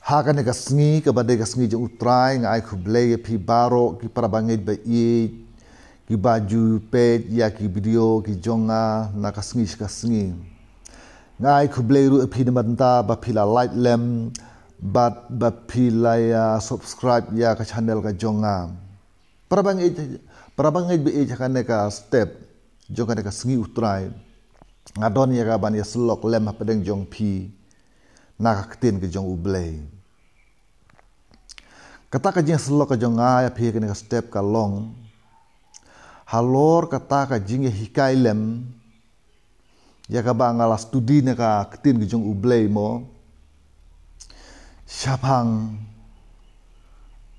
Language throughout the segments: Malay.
Hakan ka sngi ka bade ka sngi jong utrai ngai khuble ki baro ki parabangit ba ki baju pet ya ki video ki jonga na ka sngi ngai khuble ru phi namanta ba phila like lem ba phila ya subscribe ya ka channel ka jonga parabangit ba kan ka step jonga ka sngi utrai ngadon ya ka ban ya slok lem padeng jong phi na ka ktin ke jong ublei kata ka jing slok ka jong ya phi ke ka step ka long halor kata ka jing hikai lem ya ka ba ngala studi na ka ktin ke jong ublei mo syapang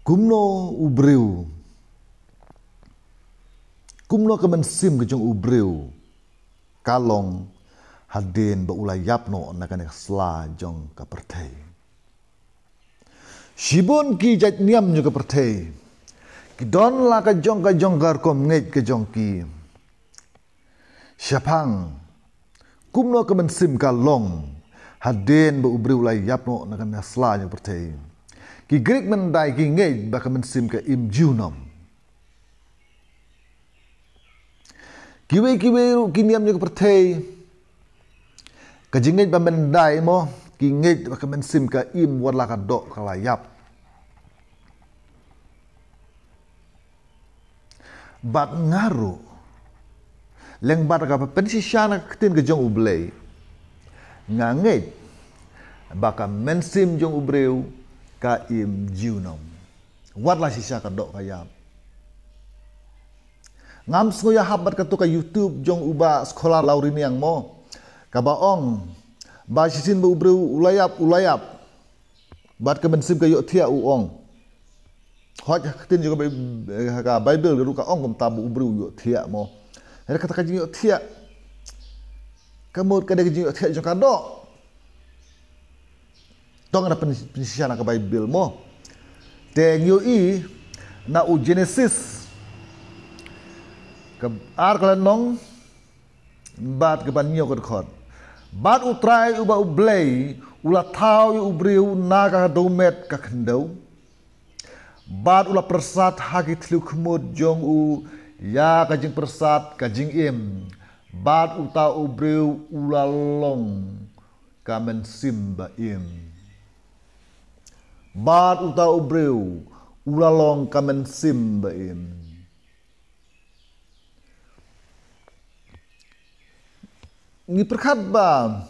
kumno ubreu kumno ka mensim ke jong ubreu kalong hadin ba ulai yapno na ka sla jong ka perthei Shibun ki jat niam juga perthei. Ki don la ka jong gar kom ngej ka jong ki. Syapang kumno ka mensim ka long haden ba ubri ulai yapno na kan sla jong perthei. Ki Greek mendai ki ngej ba ka mensim ka im junom. Kiwe ki niam juga perthei. Ka jingej ba mendai mo ki ngej ba ka mensim ka im wala ka do ka layap. Bat ngaru leng bat ka pensisiana ktin ke jong ublei ngangej baka mensim jong ubreu ka im junom watla sisa ka dok kayap ngam skoya habat ka tu ka YouTube jong uba sekolah laurini yang mo ka baong ba sisin ba ubreu ulayap bat ka mensim ka yo thia uong hoj ktin juga ka Bible ru ka ong kom tabu ubru yo thia mo ada kata ka yo thia kamut ka de yo thia jo ka do tong ada penisiana ka Bible mo te yo I na u Genesis ka ar kala nong bat ka ban yo ka khot bat utrai uba ublei ula thau yu ubriu na ka domet ka khendau Bat ula persat haki tlu khmut jong u ya kajing persat kajing im bat uta ubreu ula long kamen simba im bat uta ubreu ula long kamen simba im ni perkhat ba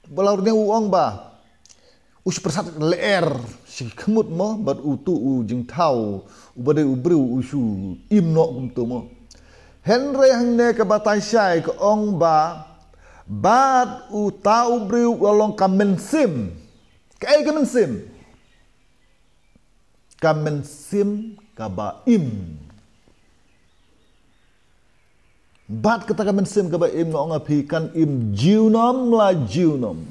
balaurnya uong ba us persat leer si khmut mo bat utu u jing thau ubade ubreu usu imno kumtu mo henre hangne ka batai sai ka ong ba bat u ta ubreu along kamensim kai kamensim ka ba im bat kata kamensim ka ba im no ngapi kan im jiunom la jiunom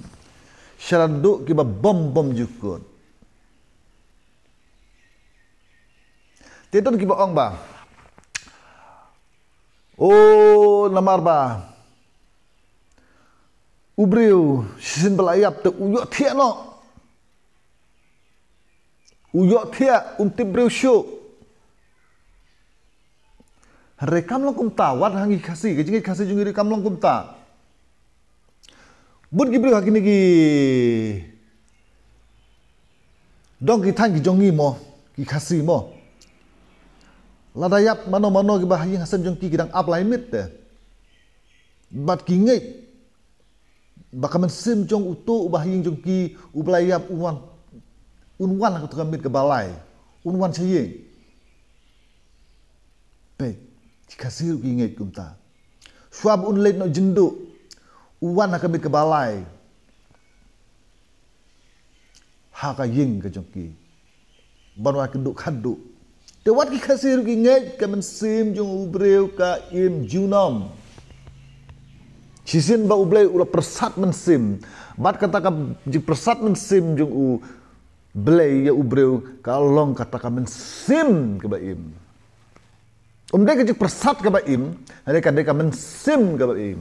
syaraduk ki ba bom jukut Tetun ki baong ba? Oh, namar ba? Ubriu, sisin belayap te uyok tiak no. Uyok tiak tibriu syuk. Rekam long kum ta, wat hangi kasih, kejingi kasih jungi rekam long kum ta. Bud ki briu hakini ki dong ki tang ki jongi mo, ki kasih mo. Ladayap mano ki bahayi hasan jong ki kidang up limit de bat ki ngej bakamen sim jong utu bahayi jong ki ublayap unwan ka tukamit ke balai unwan chayeng pe kasir ki ngej kumta swab unlet no jendu uwan kamit ke balai ha ka ying ka jong ki banwa kenduk khaduk te wat ki kasir ki ngej ka mensim jong ubreu ka im junom sisin ba ublei ula persat mensim bat kata ka persat mensim jong u blei ya ubreu ka long kata ka mensim ka ba im dek ka persat ka ba im ade ka mensim ka ba im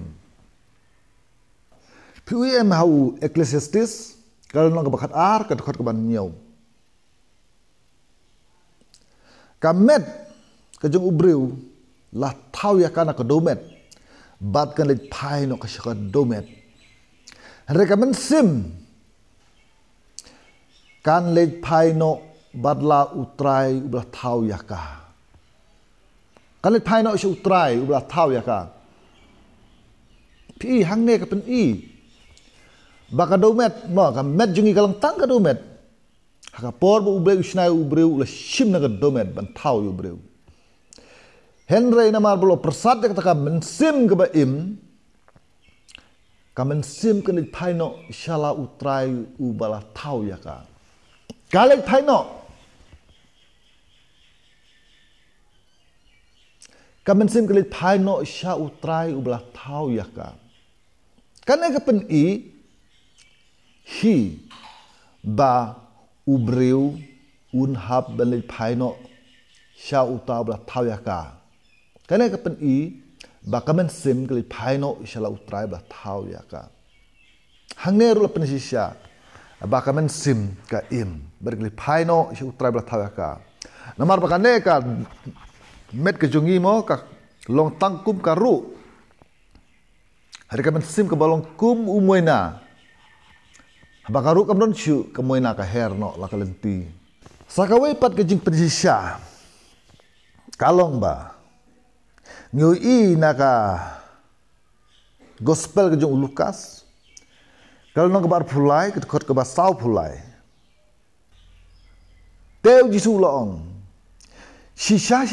PUM hau Ecclesiastes Kalau nong kebakat ar kedekot keban nyau. Kamet kejung ubreu lah tahu ya kana kedomet. Bat kan leit pai no kasih kedomet. Mereka mensim kan leit pai no badla utrai ublah tahu ya ka. Kan leit pai no isu utrai ublah tahu ya ka. Pi hang ne kapen i. Baka domet mo ka met jungi kalang tang ka domet. Haka por bu ubreu usnai ubreu ula shim na ka domet ban tahu ubreu. Henry na marbulo persat kata ka mensim ke ba im. Ka mensim ke leit pai no inshallah utrai ubala tahu ya ka. Kalek pai no Kamen sim kelit pai no sya utrai ublah tau ya ka. Karena kapen i hi ba ubreu unhab belit pai no sya utau ublah tau ya ka. Karena kapen i ba kamen sim kelit pai no sya utrai ublah tau ya ka. Hangneru la penisisya ba kamen sim ka im berkelit pai no sya utrai ublah tau ya ka. Namar bakane ka met ke jungi mo ka long tangkum karu. Hari ka mensim ke balong kum umoina. Bakaru ka don chu ke moina ka herno la ka lenti. Sakawai pat ke jing pensisya. Kalong ba. Ngui na ka gospel ke jung Lukas. Kalau nang kebar pulai ke kot ke basau pulai. Teu jisu loong. Shisha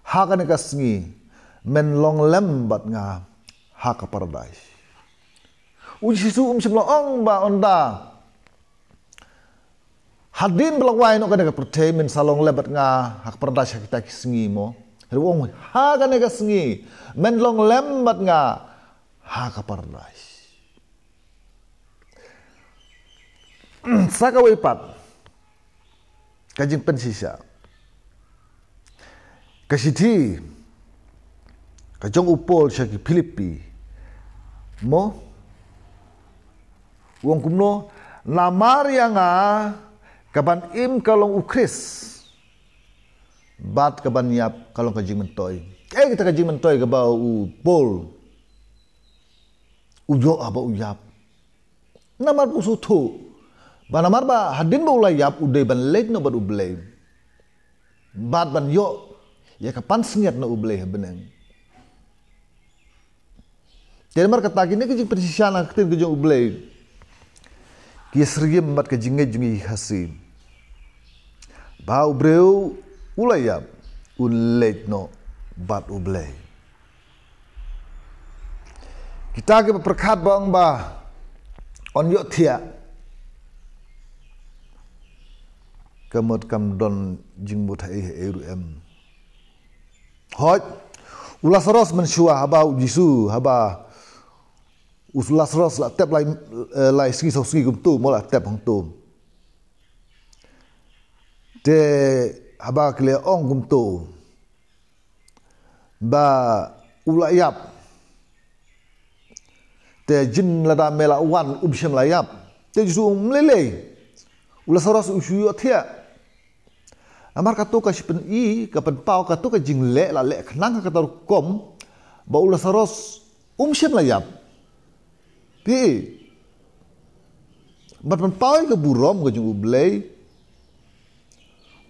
haka ne kasngi men long lembat nga haka paradise. Uji sisu simloong ba onda. Hadin belawai no kana percaya men salong lembat nga haka paradise kita kisngi mo. Herwong haka ne kasngi men long lembat nga haka paradise. Saka wipat kajing pensisa. Kasiti kajong upol siya ki Filipi mo wong kumno namar yang kaban im kalong ukris bat kaban yap kalong kajing mentoy kita kajing mentoy ka ba upol ujo aba uyap namar usutu ba namar ba hadin ba ulayap uday ban late no ban ublay bat ban yo ya kapan sengat na ubleh beneng. Jadi mar kata kini kejing persisian aktif kejing ubleh. Kia sergi membat kejing jungi hasim. Ba ubreu ulayap ulet no bat ubleh. Kita ke perkat bang ba on yok tia. Kemud kam don jing mutai eru em. Hoi, ulas ros mensyua haba jisu haba ulas ros la tep lai ski so ski gum tu mola tep hong tu. De haba kle ong gum tu. Ba ulayap. Te jin lada mela wan ubshem layap. Te jisu mlele. Ulas ros usyu thia. Amar katu ka sipen i kapan pau katu ka jingle la le khnang ka tar kom ba ula saros shem layap pi bat pan pau ka burom ka jung ublei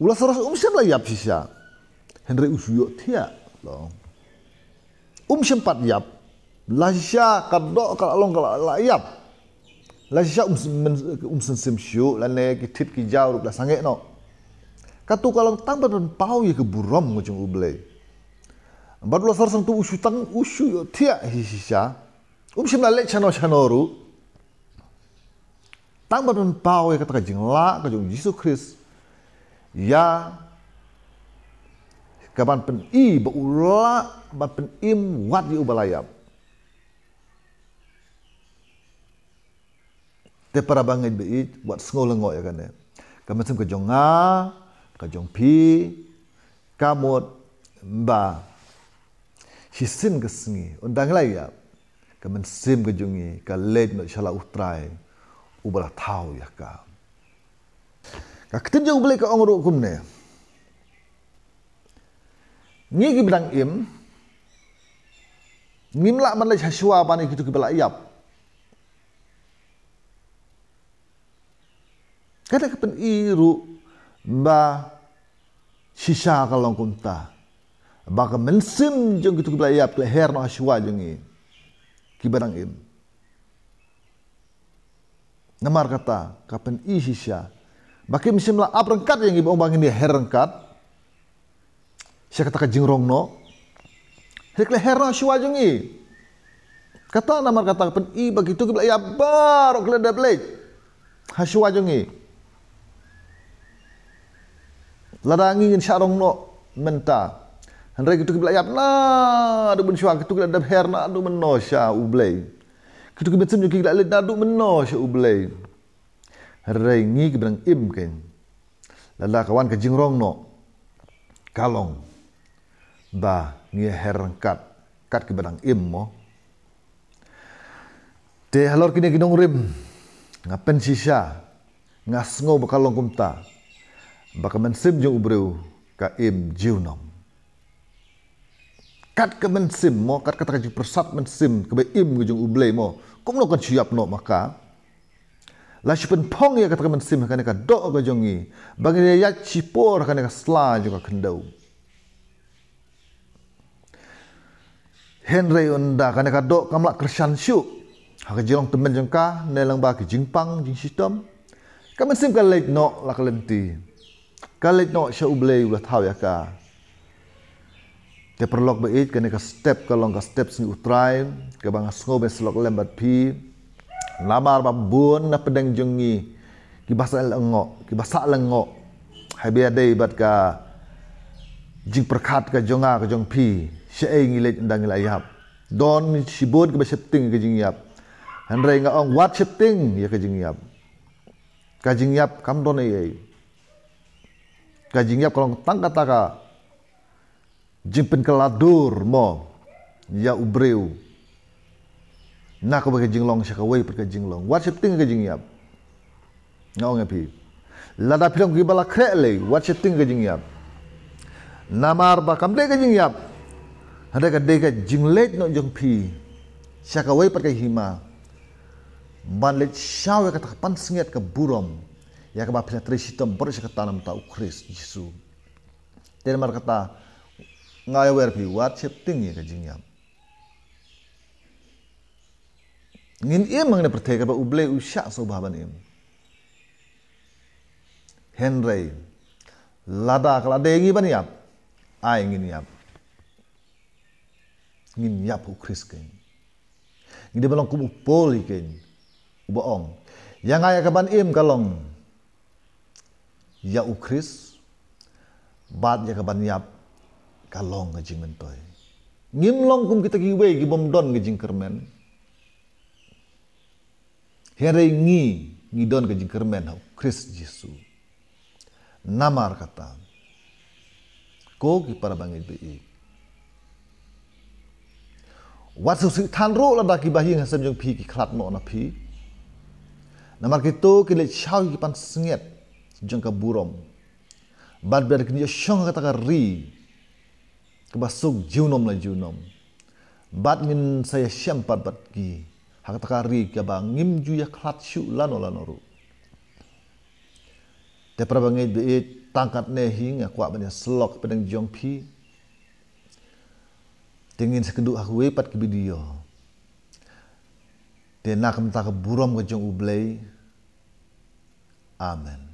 ula saros shem layap sisa Henry usuyo thia lo shem pat yap la sisa kadok ka along ka layap la sisa sem syu la ne ki tit ki jaw la sange no. Katu kalau tang dan pau ya ke buram ngujung ublei. Baru lasar sang tu usu tang usu yo tia hisisa. Sim lalek chanoru. Tang dan pau ya kata kajing la kajung Yesus Kristus. Ya kaban pen i beula ban pen im wat di ubalayap. Te para bangai be buat sengolengok ya kan ya. Kamen sem kajong kajong pi kamut ba hisin kesengi undang lagi ya kamen sim kejungi ka led no shala utrai ubala tahu ya ka. Ka ketin je ublay ka ongro kumne. Ngi gi bidang im ngimla man lay haswa bani kitu kibala iyap. Kada kapen iru ba shisha kalong kunta. Baka mensim jeng kitu kibala iyap le her no haswa jengi. Kibadang im. Namar kata kapen i shisha. Baki misimla aprengkat yang ibu bangin dia herengkat. Saya kata jingrong no. Hekle herna shua jungi. Kata namar kata pen i begitu kibla ya baru kle dablek. Hasua jungi. Ladangi ngin syarong no menta. Hendrai gitu kibla ya na adu ben shua gitu kle dab herna adu menno sya ublay. Gitu kibla sim jungi kibla adu menno sya ublay. Hendrai ngi kiblang im ken. Lala kawan ke jingrong no. Kalong. Ba ngi herengkat kat ke badang im mo te halor kini ginong rim ngapen sisa ngasngo bakalong kumta baka mensim jong ubreu ka im jiunom kat ke mensim mo kat kata ka persat mensim ke be im jong ublei mo kumno kan siap no maka la sipen pong ya kata ka mensim kan ka do ka jongi bagi ya cipor kan ka sla juga kendau Henry unda kana kadok kamlak kersan syuk. Haka jirong temen jengka nelang ba ki jingpang jing sistem. Kamen sim kalek no la kalenti. Kalek no sya ublei ulah tahu ya ka. Te perlok bait kana ka step kalong ka step sing utrai ka bang asngo be slok lembat pi. Lamar babun na pedang jengi. Ki basa lengo, ki basa lengo. Habi adai bat ka jing perkat ka jonga ka jong pi. Syai ngilet ndang layap don sibut ke setting ke jingyap handrai nga ong wat setting ya ke jingyap kam don ai ka jingyap kalau tang kata ka jimpen keladur mo ya ubreu na ko ke jinglong sya ka wei per ke jinglong wat setting ke jingyap nga ong api lada pilong ki bala krek le wat setting ke jingyap namar ba kam de ke jingyap ada kadeka jinglet no jong pi syaka wei pakai hima banlet syawe kata kapan senget ke burom ya ke bapila trisitom baru syaka tanam tau Kris Yesu dan mar kata ngaya wer pi wat setting ya ke jingyam ngin im mangne perteka ba uble usya so baban im Henry lada kala dengi ban yap ai ngin yap ngin yap u Kris ken ngide balong kum upoli ken ubaong yang aya kaban im kalong ya u Kris bat ya kaban yap kalong ngajing mentoy ngim long kum kita giwe gi bom don ngajing kermen here ngi don ngajing kermen u Kris Yesu namar kata ko ki para bangit be wat su than ro la da ki bahi ngasem jong pi ki khlat no na pi namar ki to ki le chau ki pan snget jong ka burom bad ber ki shong kata ka ri ke basuk jiunom la jiunom bad min saya syampat bat ki ha kata ka ri ke ba ngim ju ya khlat shu lano ru te prabangai be tangkat ne hinga kwa ban slok pedang jong pi tingin sekeduk aku wepat ke video. Dia nak mentak buram ke jong ublay. Amen.